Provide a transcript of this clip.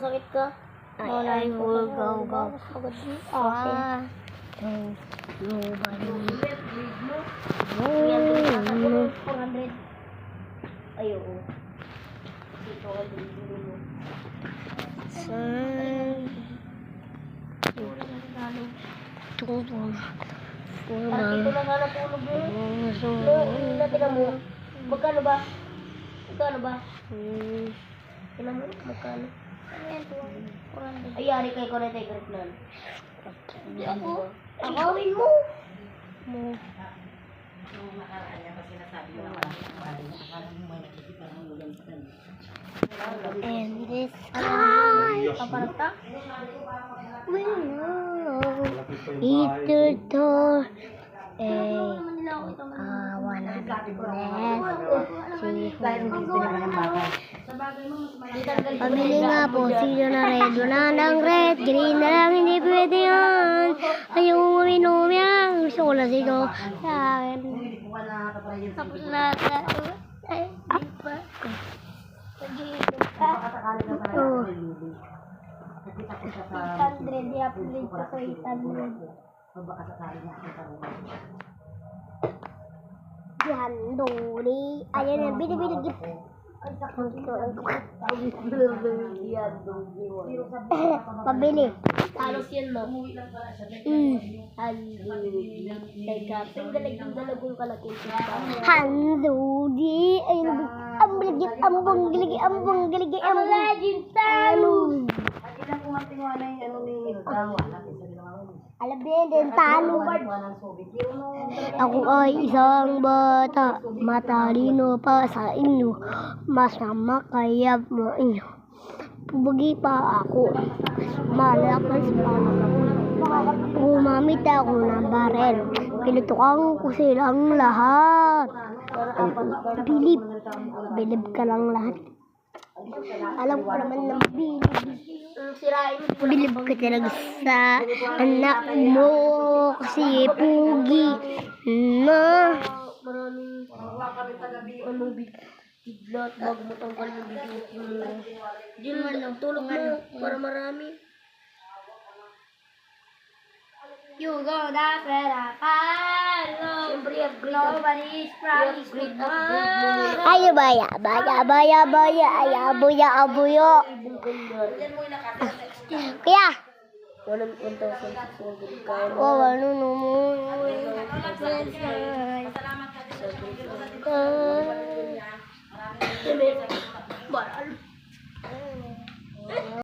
masakit ka. I will go. Far. Nobody. Yan, 400. Ay, oo. Dito ka din mo. Parang ito na sana tulog mo. Tingnan mo. Magkano ba? Tingnan mo, magkano? Ay, yari kay ko na tayo grip na. Hindi ako. Gawin mo. And this sky Paparata? will know either door pabili nga po sino na red, wala ng red, green na lang, hindi pwede yan. Ayaw uminom yan, gusto ko na sino sa akin. Tapos lahat na ay, di pa nag-iinom ka. 800, i-upload ko sa 800. Yan, Dori. Ayan na, binibili pabili. Talos yan, no? Teka, dalagong kalaki. Handudi. Ayun, ambong galigi. Alam din, talo. Ako ay isang bata, matalino pa sa inyo, masama kaya mo inyo. Pubagi pa ako, malakas pa. Gumamit ako ng barel, pinutukan ko silang lahat. Bilib ka lang lahat. Alam ko naman na bilib ka talaga sa anak mo kasi pugi na. Maraming biglat bago mo tanggal yung biglat mo. Diyan tulog mo para marami. You go that way, Siyempre, nobody's promised me. Ay, abuyo. Kaya, Walang 1,600 kaya mo. ano naman. Salamat.